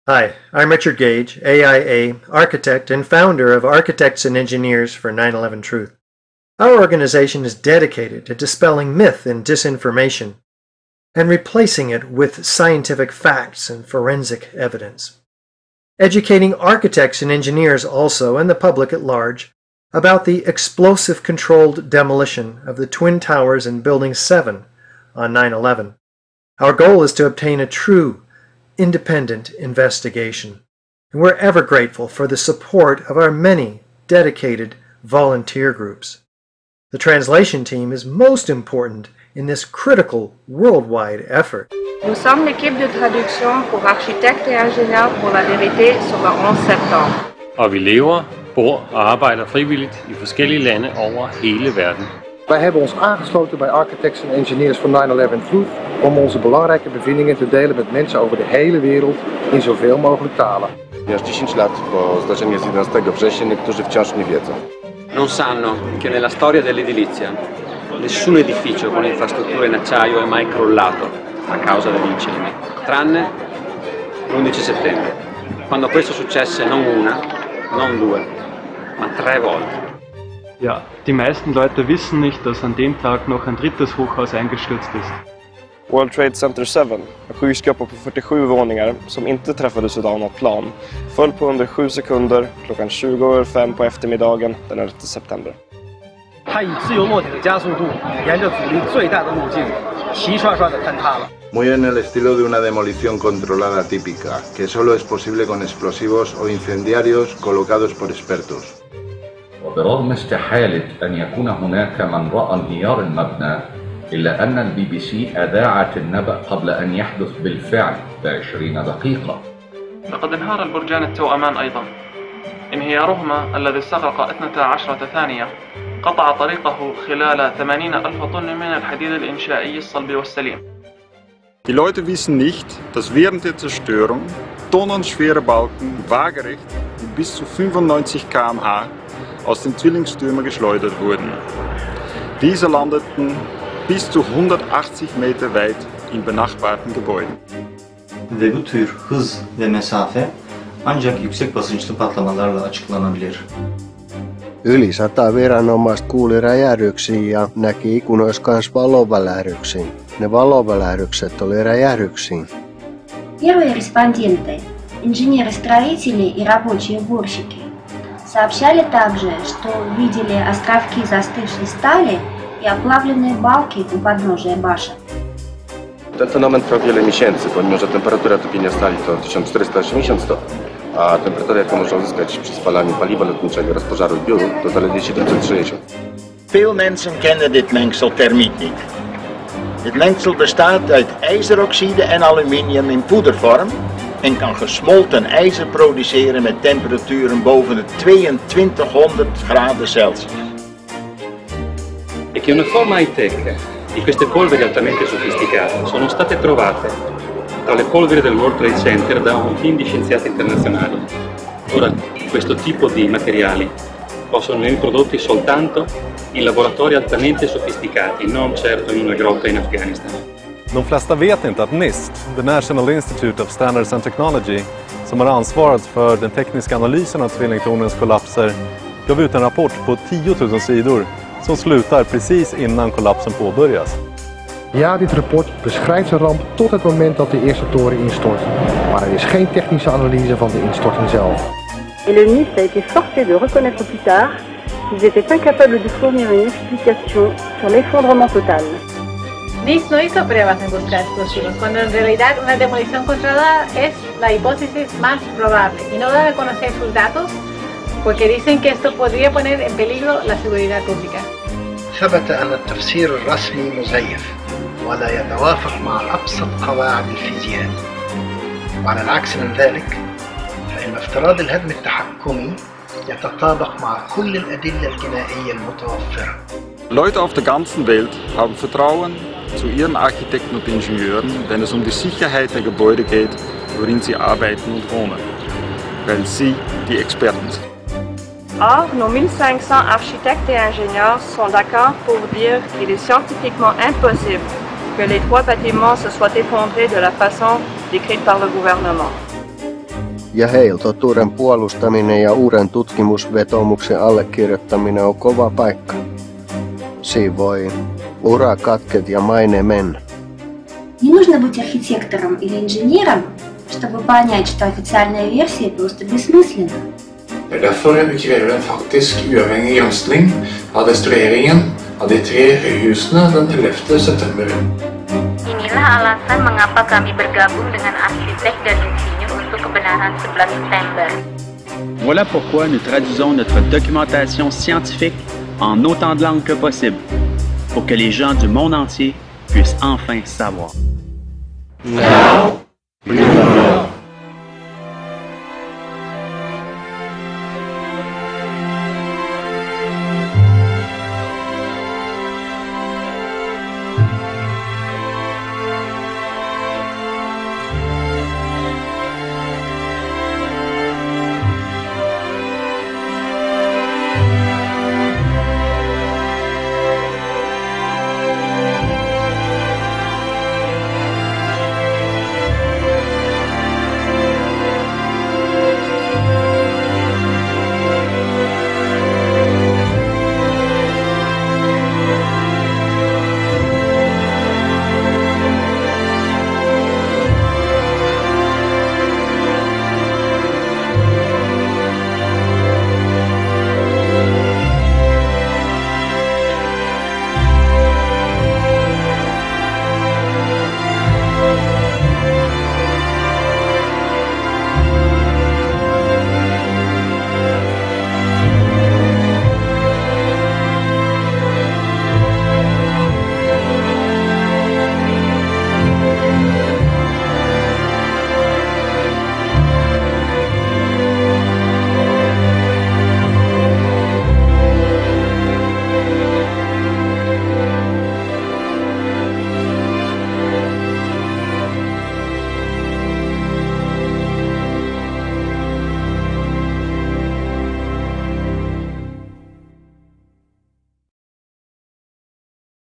Hi, I'm Richard Gage, AIA, architect and founder of Architects and Engineers for 9/11 Truth. Our organization is dedicated to dispelling myth and disinformation and replacing it with scientific facts and forensic evidence. Educating architects and engineers also, and the public at large, about the explosive controlled demolition of the Twin Towers in Building 7 on 9/11. Our goal is to obtain a true, independent investigation, and we're ever grateful for the support of our many dedicated volunteer groups. The translation team is most important in this critical worldwide effort. Nous sommes l'équipe de traduction pour architectes et ingénieurs pour la vérité sur le 11 septembre. Og vi lever, bor og arbejder frivilligt i forskellige lande over hele verden. Wij hebben ons aangesloten bij Architects and Engineers for 9/11 Truth om onze belangrijke bevindingen te delen met mensen over de hele wereld in zoveel mogelijk talen. Aż 10 lat po zdarzeniu z 11 września niektórzy wciąż nie wiedzą. Non sanno che nella storia dell'edilizia nessun edificio con infrastrutture in acciaio è mai crollato a causa degli incendi, tranne l'11 settembre, quando questo successe non una, non due, ma 3 volte. Ja, die meisten Leute wissen nicht, dass an dem Tag noch ein drittes Hochhaus eingestürzt ist. World Trade Center 7, en skyskrapa på 47 våningar som inte träffades av något plan, föll på under 7 sekunder klockan 20:05 på eftermiddagen den 11 september. 它以自由落体的加速度，沿着阻力最大的路径，齐刷刷地坍塌了。 Muy en el estilo de una demolición controlada típica, que solo es posible con explosivos o incendiarios colocados por expertos. وبرغم استحالة أن يكون هناك من رأى انهيار المبنى إلا أن الBBC أذاعت النبأ قبل أن يحدث بالفعل ب20 دقيقة. لقد انهار البرجان التوأمان أيضا. انهيارهما الذي استغرق 12 ثانية قطع طريقه خلال 80,000 طن من الحديد الإنشائي الصلب والسليم. Die Leute wissen nicht, dass während der Zerstörung tonnenschwere Balken waagerecht mit bis zu 95 km/h aus den Zwillingstürmen geschleudert wurden. Diese landeten bis zu 180 Meter weit in benachbarten Gebäuden. Ve bu tür hız ve mesafe ancak yüksek basınçlı patlamalarla açıklanabilir. Yli 100 viranomaista kuuli räjähdyksiä ja näki ikunoissa kans valovälähdyksiä. Ne valovälähdykset oli räjähdyksiä. Первые респонденты, инженеры-строители и рабочие уборщики, сообщали также, что видели островки застывшей стали и оплавленные балки у подножия башен. Ten fenomen trwa wiele miesięcy, pomimo że temperatura topienia stali to 1480 stopni, a temperatura, jaką można uzyskać przy spalaniu paliwa lotniczego oraz pożaru w biuru, to zaledwie 760. Veel mensen kennen dit mengsel termiet niet. Dit mengsel bestaat uit ijzeroxide en aluminium in poedervorm en kan gesmolten ijzer produceren met temperaturen boven de 2200 graden Celsius. E che una forma high-tech di queste polveri altamente sofisticate sono state trovate tra le polveri del World Trade Center da un team di scienziati internazionali. Ora, questo tipo di materiali possono venire prodotti soltanto in laboratori altamente sofisticati, non certo in una grotta in Afghanistan. De flesta vet inte att NIST, the National Institute of Standards and Technology, som har ansvaret för den tekniska analysen av tvillingtornens kollapser, gav ut en rapport på 10 000 sidor som slutar precis innan kollapsen påbörjas. Ja, dit rapport beschrijft de ramp tot het moment dat de eerste toren instort, maar er is geen technische analyse van de instorting zelf. Et le NIST a été forcé de reconnaître plus tard qu'ils étaient incapables de fournir une explication sur l'effondrement total. NIST no hizo pruebas en busca de explosivos, cuando en realidad una demolición controlada es la hipótesis más probable y no dan a conocer sus datos porque dicen que esto podría poner en peligro la seguridad pública. ثبت أن التفسير الرسمي مزيف ولا يتوافق مع أبسط قواعد الفيزياء. وعلى العكس من ذلك فإن افتراض الهدم التحكمي يتطابق مع كل الأدلة الجنائية المتوفرة. Leute auf der ganzen Welt haben Vertrauen zu ihren Architekten und Ingenieuren, wenn es die Sicherheit der Gebäude geht, worin sie arbeiten und wohnen, weil sie die Experten sind. Or, nos 1500 architectes et ingénieurs sont d'accord pour dire qu'il est scientifiquement impossible que les 3 bâtiments se soient effondrés de la façon décrite par le gouvernement. Ja heillä totuuden puolustaminen ja uuden tutkimusvetomuksen allekirjoittaminen on kova paikka. Siinä voi ura katket ja maine mennä. Не нужно быть архитектором или инженером, чтобы понять, что официальная версия просто besmyslenna. Det är därför vi kräver en faktisk uavhängig granskning av destrueringen av de 3 höghusene den 11 september. Inilah alasan mengapa kami bergabung dengan arsitek dan insinyur untuk kebenaran 11 September. Voilà pourquoi nous traduisons notre documentation scientifique en autant de langues que possible, pour que les gens du monde entier puissent enfin savoir. Now,